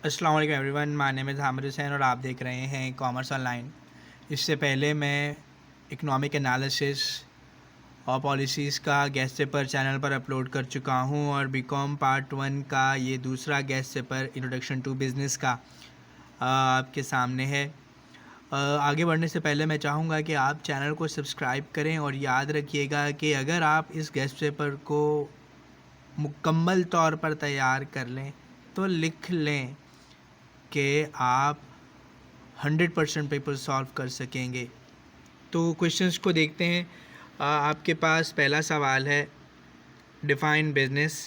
अस्सलाम वालेकुम everyone, my name is Hamid Hussain और आप देख रहे हैं कॉमर्स ऑनलाइन। इससे पहले मैं इकनॉमिक एनालिसिस और पॉलिसीज़ का गेस्ट पेपर चैनल पर अपलोड कर चुका हूं और बीकॉम पार्ट 1 का ये दूसरा guest paper introduction to business का आपके सामने है। आगे बढ़ने से पहले मैं चाहूँगा कि आप चैनल को सब्सक्राइब करें और याद रखिएगा कि अगर आप इस गेस्ट पेपर को मुकम्मल तौर पर तैयार कर लें तो लिख लें कि आप 100% पेपर सॉल्व कर सकेंगे। तो क्वेश्चंस को देखते हैं। आपके पास पहला सवाल है, define business,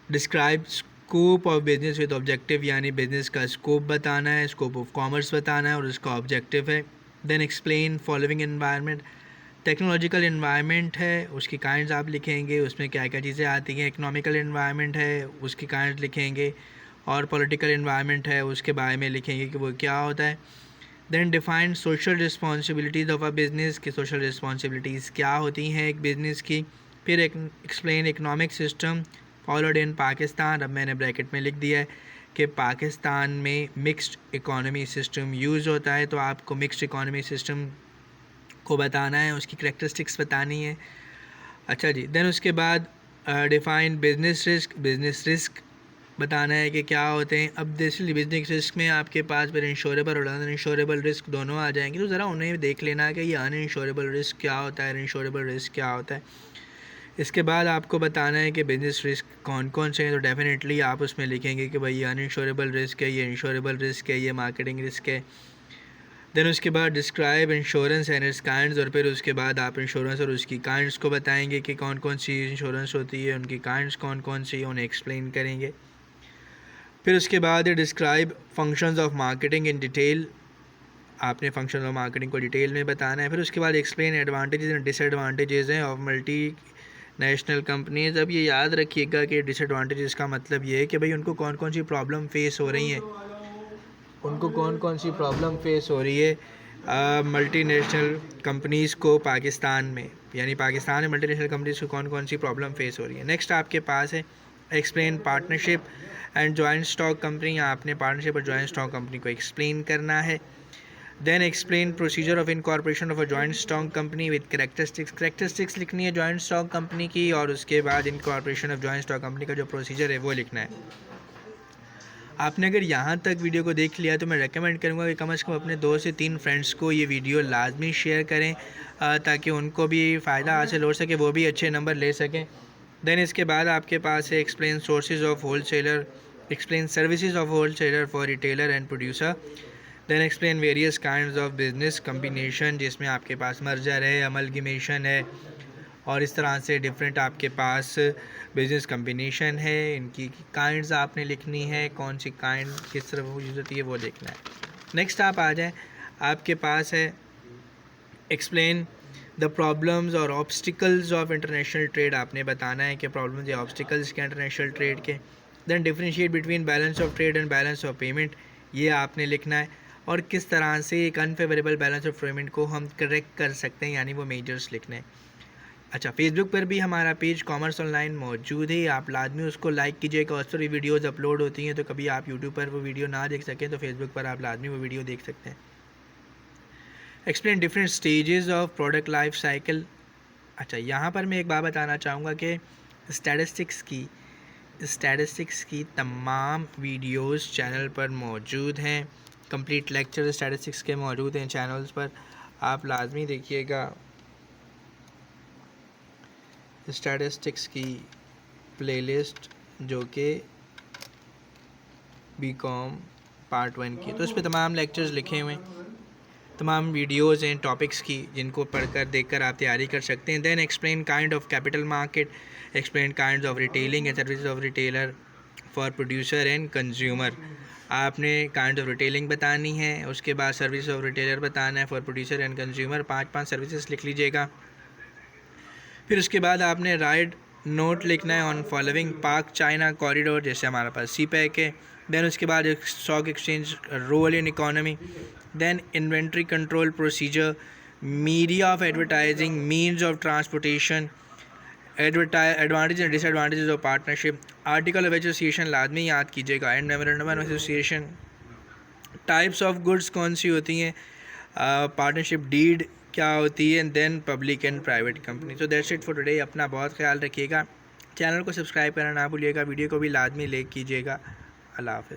describe scope of business with objective, यानी बिजनेस का स्कोप बताना है, स्कोप ऑफ कॉमर्स बताना है और उसका ऑब्जेक्टिव है। Then explain following environment, technological environment है, उसकी काइंड्स आप लिखेंगे, उसमें क्या क्या चीज़ें आती हैं। इकोनॉमिकल एनवायरनमेंट है, उसकी काइंड्स लिखेंगे। और पॉलिटिकल एनवायरनमेंट है, उसके बारे में लिखेंगे कि वो क्या होता है। Then define social responsibilities of a business, की सोशल रिस्पॉन्सिबिलिटीज़ क्या होती हैं एक बिज़नेस की। फिर explain economic system followed in Pakistan. अब मैंने ब्रैकेट में लिख दिया है कि पाकिस्तान में मिक्स्ड इकोनॉमी सिस्टम यूज़ होता है, तो आपको मिक्स्ड इकोनॉमी सिस्टम को बताना है, उसकी करैक्टरिस्टिक्स बतानी है। अच्छा जी, देन उसके बाद define business risk, business risk बताना है कि क्या होते हैं। अब जैसे बिजनेस रिस्क में आपके पास फिर इंश्योरेबल और अन इंश्योरेबल रिस्क दोनों आ जाएंगे, तो ज़रा उन्हें देख लेना कि ये अन इंश्योरेबल रिस्क क्या होता है, इंश्योरेबल रिस्क क्या होता है। इसके बाद आपको बताना है कि बिजनेस रिस्क कौन कौन से हैं, तो डेफिनेटली आप उसमें लिखेंगे कि भाई ये अन इंश्योरेबल रिस्क है, ये इंश्योरेबल रिस्क है, ये मार्केटिंग रिस्क है। देन उसके बाद describe insurance and it's kinds, और फिर उसके बाद आप इंश्योरेंस और उसकी काइंड्स को बताएंगे कि कौन कौन सी इंश्योरेंस होती है, उनकी काइंड्स कौन कौन सी, उन्हें एक्सप्लेन करेंगे। फिर उसके बाद describe functions of marketing in detail, आपने फंक्शन ऑफ मार्केटिंग को डिटेल में बताना है। फिर उसके बाद एक्सप्लेन एडवांटेजेस एंड डिसएडवांटेजेस हैं ऑफ मल्टी नेशनल कंपनीज। अब ये याद रखिएगा कि डिसएडवांटेजेस का मतलब ये है कि भाई उनको कौन कौन सी प्रॉब्लम फेस हो रही हैं, उनको कौन कौन सी प्रॉब्लम फेस हो रही है मल्टी नेशनल कंपनीज़ को पाकिस्तान में, यानी पाकिस्तान में मल्टी नेशनल कंपनीज़ को कौन कौन सी प्रॉब्लम फेस हो रही है। नेक्स्ट आपके पास है explain partnership and joint stock company, आपने पार्टनरशिप और जॉइंट स्टॉक कंपनी को एक्सप्लेन करना है। Then explain procedure of incorporation of a joint stock company with characteristics लिखनी है जॉइंट स्टॉक कंपनी की, और उसके बाद incorporation of joint stock company का जो प्रोसीजर है वो लिखना है। आपने अगर यहाँ तक वीडियो को देख लिया तो मैं रेकमेंड करूँगा कि कम से कम अपने 2 से 3 फ्रेंड्स को ये वीडियो लाजमी शेयर करें ताकि उनको भी फ़ायदा हासिल हो सके, वो भी अच्छे नंबर ले सकें। देन इसके बाद आपके पास है explain sources of wholesaler, explain services of wholesaler for retailer and producer. Then explain various kinds of business combination, जिसमें आपके पास मर्जर है, अमलगमेशन है और इस तरह से डिफरेंट आपके पास बिजनेस कम्बिनेशन है। इनकी काइंड्स आपने लिखनी है, कौन सी काइंड किस तरह यूज़ होती है वो देखना है। नेक्स्ट आप आ जाए, आपके पास है एक्सप्लेन द प्रॉब्लम्स और ऑब्स्टिकल्स ऑफ इंटरनेशनल ट्रेड, आपने बताना है कि प्रॉब्लम्स या ऑब्स्टिकल्स के इंटरनेशनल ट्रेड के। Then differentiate between balance of trade and balance of payment, ये आपने लिखना है, और किस तरह से एक अनफेवरेबल बैलेंस ऑफ पेमेंट को हम करेक्ट कर सकते हैं, यानी वो मेजर्स लिखने हैं। अच्छा, फेसबुक पर भी हमारा पेज कॉमर्स ऑनलाइन मौजूद है, आप लाजमी उसको लाइक कीजिएगा। उस पर भी वीडियोज़ अपलोड होती हैं, तो कभी आप यूट्यूब पर वो वीडियो ना देख सकें तो फेसबुक पर आप लाजमी वो वीडियो देख सकते हैं। Explain different stages of product life cycle. अच्छा, यहाँ पर मैं एक बात बताना चाहूँगा कि स्टैटिस्टिक्स की तमाम वीडियोस चैनल पर मौजूद हैं, कंप्लीट लेक्चर स्टैटिस्टिक्स के मौजूद हैं चैनल्स पर, आप लाजमी देखिएगा स्टैटिस्टिक्स की प्लेलिस्ट जो कि बीकॉम पार्ट 1 की, तो उस पर तमाम लेक्चर्स लिखे हुए हैं, तमाम वीडियोज़ हैं टॉपिक्स की, जिनको पढ़कर देखकर आप तैयारी कर सकते हैं। Then explain kind of capital market, explain kind of retailing and services of retailer for producer and consumer, आपने काइंड ऑफ रिटेलिंग बतानी है, उसके बाद सर्विस ऑफ रिटेलर बताना है for producer and consumer, 5 services लिख लीजिएगा। फिर उसके बाद आपने राइट नोट लिखना है on following Pak China corridor, जैसे हमारे पास सी पैक है। देन उसके बाद stock exchange role in economy, then inventory control procedure, media of advertising, means of transportation, advantage and disadvantages of partnership, article of association लाजमी याद कीजिएगा, and memorandum of association, types of goods कौन सी होती हैं, पार्टनरशिप डीड क्या होती है, and then public and private company. तो दैट्स इट फॉर टुडे। अपना बहुत ख्याल रखिएगा, चैनल को सब्सक्राइब करना ना भूलिएगा, वीडियो को भी लाजमी लाइक कीजिएगा। अल्लाह हाफ़िज़।